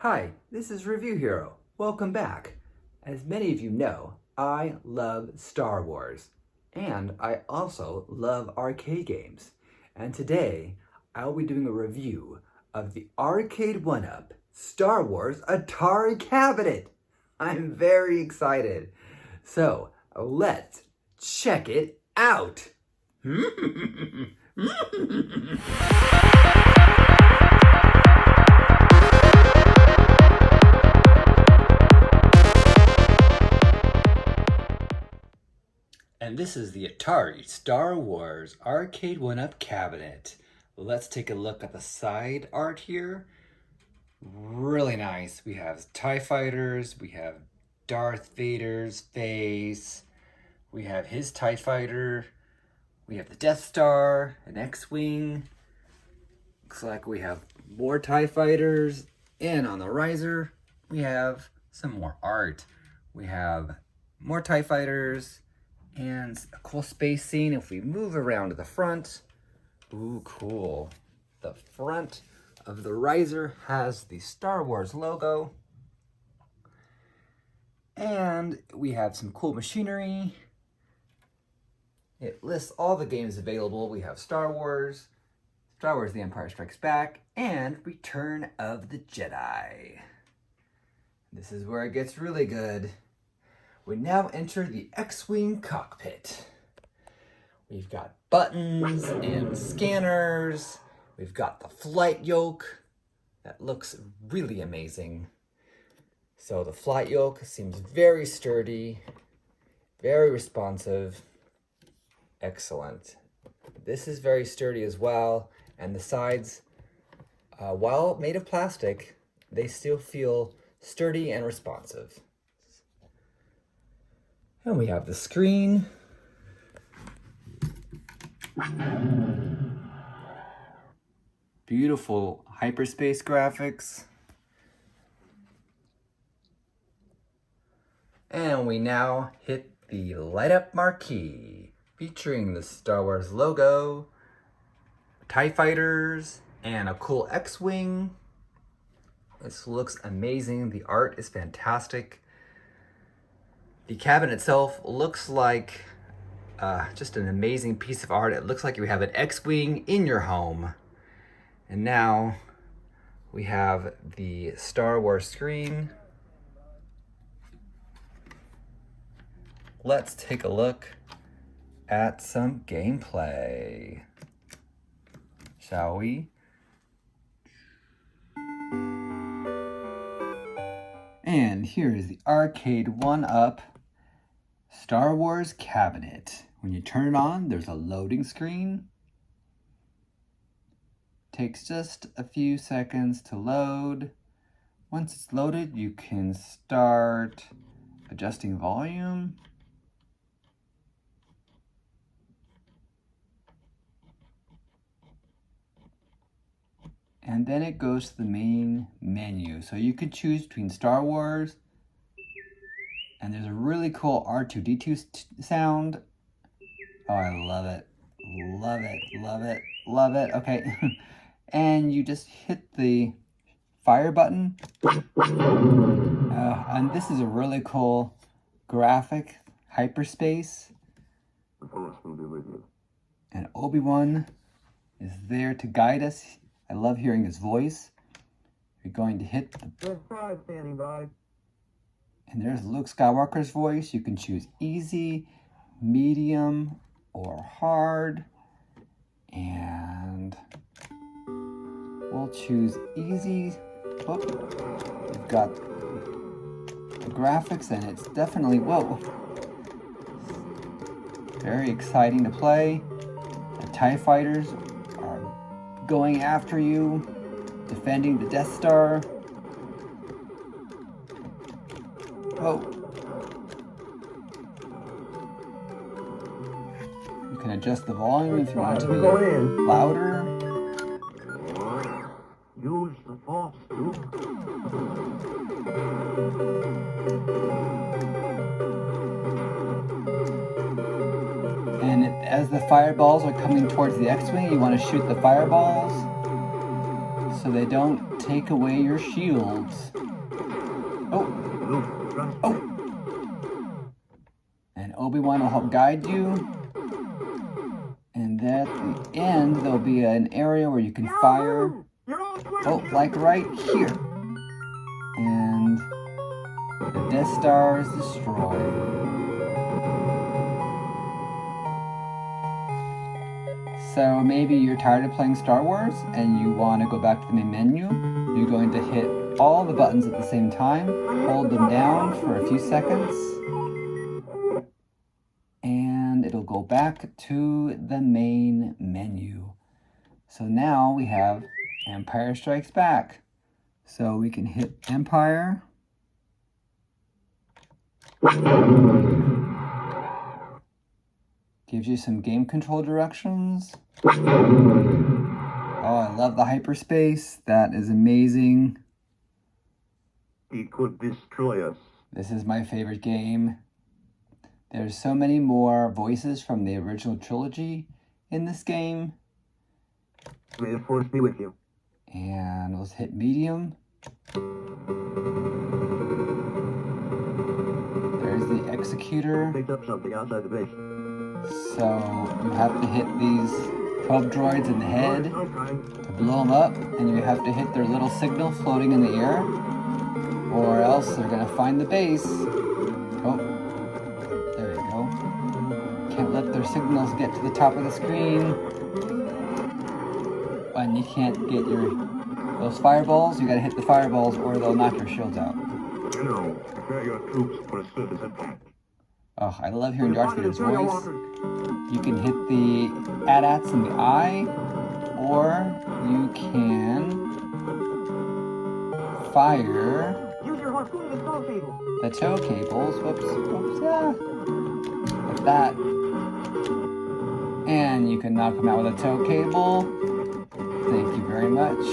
Hi, this is Review Hero. Welcome back. As many of you know, I love Star Wars, and I also love arcade games. And today, I'll be doing a review of the Arcade 1-Up Star Wars Atari cabinet. I'm very excited. So, let's check it out. And this is the Atari Star Wars Arcade 1-Up cabinet. Let's take a look at the side art here. Really nice. We have TIE Fighters, we have Darth Vader's face, we have his TIE Fighter, we have the Death Star, an X-Wing. Looks like we have more TIE Fighters, and on the riser, we have some more art. We have more TIE Fighters, and a cool space scene. If we move around to the front, ooh, cool. The front of the riser has the Star Wars logo. And we have some cool machinery. It lists all the games available. We have Star Wars The Empire Strikes Back, and Return of the Jedi. This is where it gets really good. We now enter the X-Wing cockpit. We've got buttons and scanners. We've got the flight yoke. That looks really amazing. So the flight yoke seems very sturdy, very responsive. Excellent. This is very sturdy as well. And the sides, while made of plastic, they still feel sturdy and responsive. And we have the screen. Beautiful hyperspace graphics. And we now hit the light up marquee featuring the Star Wars logo, TIE Fighters, and a cool X-Wing. This looks amazing. The art is fantastic. The cabinet itself looks like just an amazing piece of art. It looks like you have an X-Wing in your home. And now we have the Star Wars screen. Let's take a look at some gameplay, shall we? And here is the Arcade 1-Up Star Wars cabinet. When you turn it on, there's a loading screen. Takes just a few seconds to load. Once it's loaded, you can start adjusting volume. And then it goes to the main menu. So you could choose between Star Wars, and there's a really cool R2-D2 sound. Oh, I love it. Love it, love it, love it. Okay. And you just hit the fire button. And this is a really cool graphic hyperspace. The Force will be with you. And Obi-Wan is there to guide us. I love hearing his voice. You're going to hit the... Red 5 standing by. And there's Luke Skywalker's voice. You can choose easy, medium, or hard. And we'll choose easy. Oh, we've got the graphics, and it's definitely, whoa, very exciting to play. The TIE Fighters are going after you, defending the Death Star. Oh. You can adjust the volume if you want it to be louder. Use the Force, Luke. And as the fireballs are coming towards the X-Wing, you want to shoot the fireballs so they don't take away your shields. Oh, Luke, trust oh. me. And Obi-Wan will help guide you. And at the end, there'll be an area where you can fire. Oh, like right here. And the Death Star is destroyed. So maybe you're tired of playing Star Wars and you want to go back to the main menu. You're going to hit all the buttons at the same time, hold them down for a few seconds, and it'll go back to the main menu. So now we have Empire Strikes Back. So we can hit Empire. Gives you some game control directions. Oh, I love the hyperspace. That is amazing. He could destroy us. This is my favorite game. There's so many more voices from the original trilogy in this game. May the Force be with you. And let's hit medium. There's the executor. Picked up something outside the base. So you have to hit these probe droids in the head to blow them up, and you have to hit their little signal floating in the air, or else they're gonna find the base. Oh, there you go. Can't let their signals get to the top of the screen. And you can't get those fireballs. You gotta hit the fireballs, or they'll knock your shields out. General, prepare your troops for a surface attack. Oh, I love hearing Darth Vader's voice. You can hit the AT-ATs in the eye, or you can fire the tow cables. Whoops, yeah. Like that. And you can knock them out with a tow cable. Thank you very much.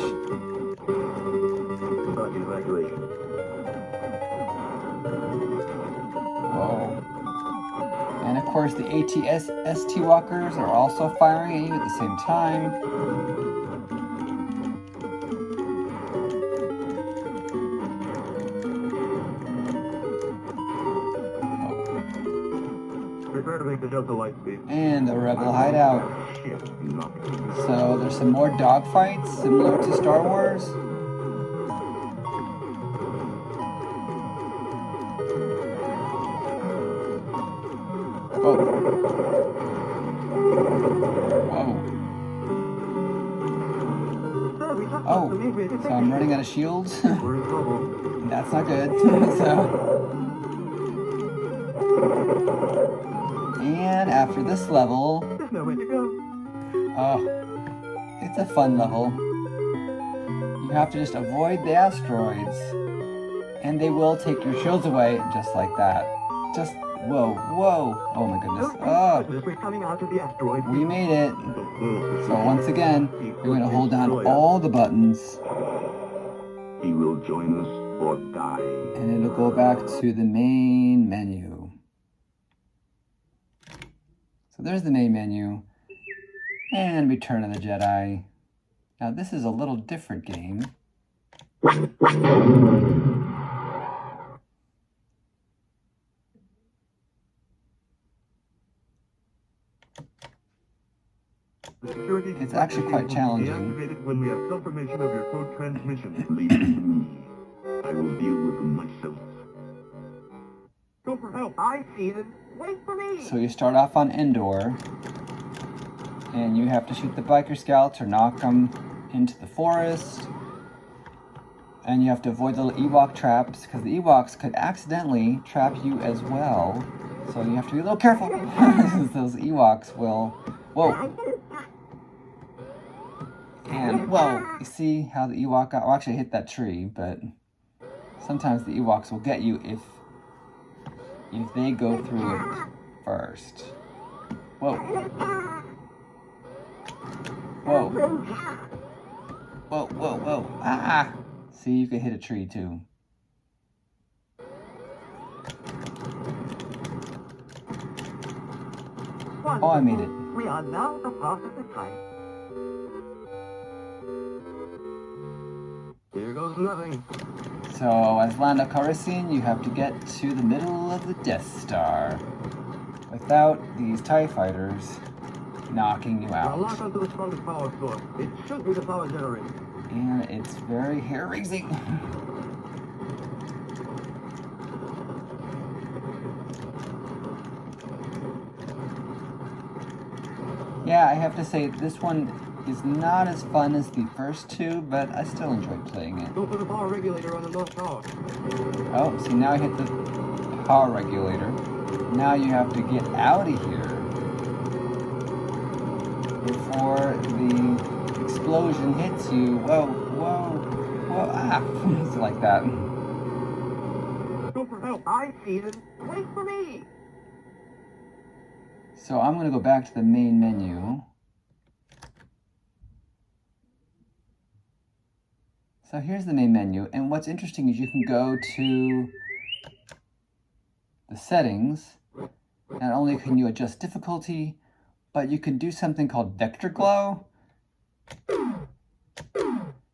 Evacuation. Whoa. And of course the AT-ST walkers are also firing at you at the same time. Prepare to make the Delta light speed. And the Rebel hideout. So there's some more dogfights similar to Star Wars. Oh. Whoa. Oh, so I'm running out of shields. We're in trouble. That's not good. And after this level, There's no way to go. oh, it's a fun level. You have to just avoid the asteroids, and they will take your shields away just like that. Just whoa, whoa! Oh my goodness! Oh, We're coming out of the asteroid. we made it. So once again, you're going to hold down all the buttons, He will join us or die. and it'll go back to the main menu. So there's the main menu, and Return of the Jedi. Now this is a little different game. It's actually quite challenging. When we have confirmation of your code transmission. Leave it to me. I will deal with them myself. Go for help. I see them. Wait for me. So you start off on Endor, and you have to shoot the biker scouts or knock them into the forest. And you have to avoid the little Ewok traps, because the Ewoks could accidentally trap you as well. So you have to be a little careful, because those Ewoks will... Whoa! And, whoa, you see how the Ewok got... Well, actually, I hit that tree, but sometimes the Ewoks will get you if they go through it first. Whoa. Whoa. Whoa, whoa, whoa. Ah! See, you can hit a tree, too. Oh, I made it. We are now above the time. Here goes nothing. So, as Lando Calrissian, you have to get to the middle of the Death Star without these TIE fighters knocking you Now lock out. onto the strongest power source. It should be the power generator. And it's very hair-raising. Yeah, I have to say, this one is not as fun as the first two, but I still enjoy playing it. Go for the power regulator on the north tower. Oh, see, now I hit the power regulator. Now you have to get out of here before the explosion hits you. Whoa, whoa, whoa, ah, it's like that. Go for help. I see it. Wait for me. So I'm gonna go back to the main menu. So here's the main menu, and what's interesting is you can go to the settings. Not only can you adjust difficulty, but you can do something called vector glow.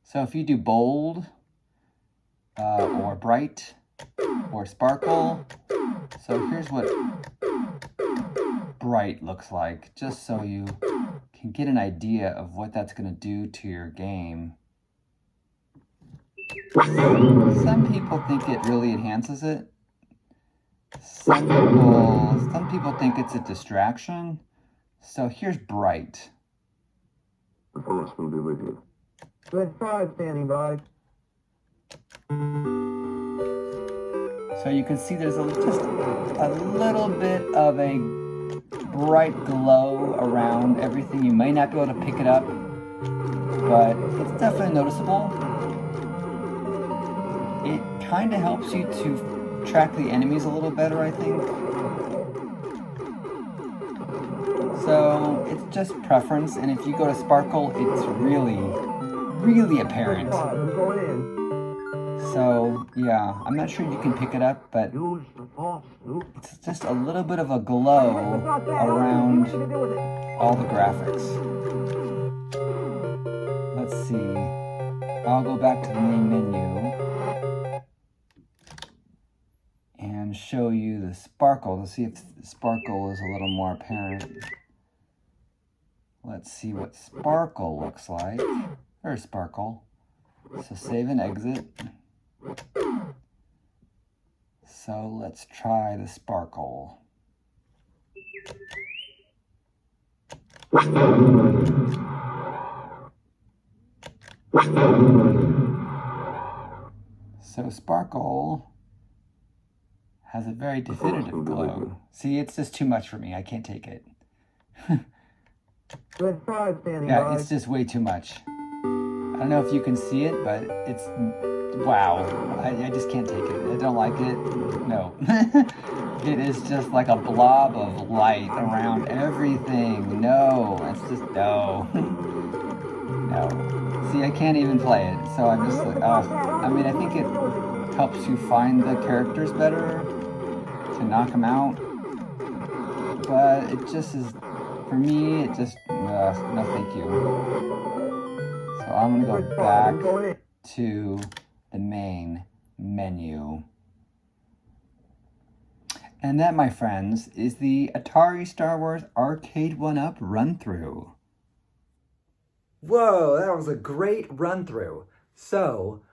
So if you do bold, or bright, or sparkle, so here's what bright looks like, just so you can get an idea of what that's going to do to your game. Some people think it really enhances it. Some people think it's a distraction. So here's bright. The force will be with you. Red 5 standing by. So you can see there's just a little bit of a bright glow around everything. You may not be able to pick it up, but it's definitely noticeable. It kind of helps you to track the enemies a little better, I think. So it's just preference, and if you go to sparkle, it's really, really apparent. I'm going in. So yeah, I'm not sure you can pick it up, but Use the force, Luke. it's just a little bit of a glow around all the graphics. Let's see. I'll go back to the main menu and show you the sparkle to see if the sparkle is a little more apparent. Let's see what sparkle looks like. There's sparkle. So save and exit. So let's try the sparkle. So sparkle has a very definitive glow. See, it's just too much for me. I can't take it. Red 5 standing Yeah, by. it's just way too much. I don't know if you can see it, but it's, wow. I just can't take it. I don't like it. No. It is just like a blob of light around everything. No, it's just, no. No. See, I can't even play it. So I'm just like, I mean, I think it helps you find the characters better to knock them out. But it just is, for me, it just, no thank you. So I'm gonna go back to the main menu. And that, my friends, is the Atari Star Wars Arcade 1-Up run-through. Whoa, that was a great run-through. So,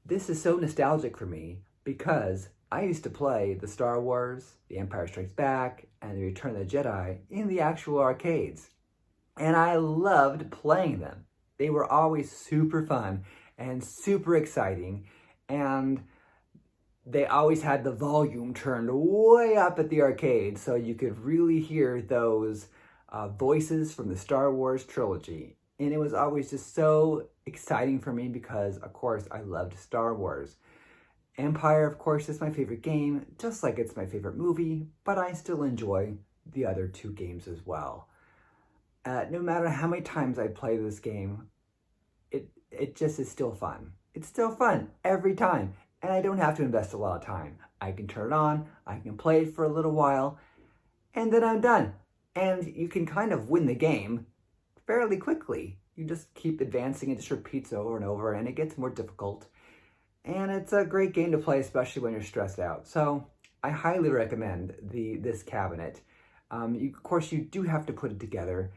this is so nostalgic for me because I used to play the Star Wars, The Empire Strikes Back, and The Return of the Jedi in the actual arcades. And I loved playing them. They were always super fun and super exciting, and they always had the volume turned way up at the arcade so you could really hear those voices from the Star Wars trilogy. And it was always just so exciting for me because, of course, I loved Star Wars. Empire, of course, is my favorite game, just like it's my favorite movie, but I still enjoy the other two games as well. No matter how many times I play this game, it just is still fun. It's still fun every time, and I don't have to invest a lot of time. I can turn it on, I can play it for a little while, and then I'm done. And you can kind of win the game fairly quickly. You just keep advancing, it just repeats over and over, and it gets more difficult. and it's a great game to play, especially when you're stressed out. So I highly recommend this cabinet. Of course, you do have to put it together,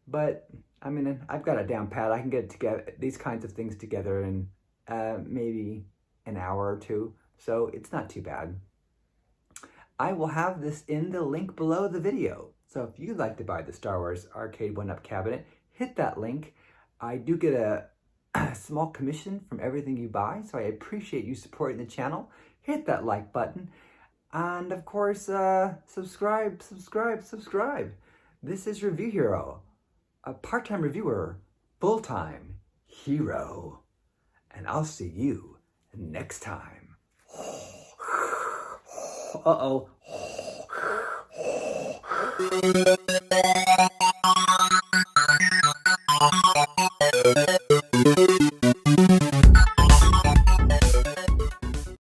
but I mean, I've got it down pat. I can get it together, these kinds of things together in maybe an hour or two, so it's not too bad. I will have this in the link below the video. So if you'd like to buy the Star Wars Arcade 1-Up cabinet, hit that link. I do get a small commission from everything you buy, so I appreciate you supporting the channel. Hit that like button. And of course, subscribe. This is Review Hero, a part-time reviewer, full-time hero. And I'll see you next time. Uh-oh.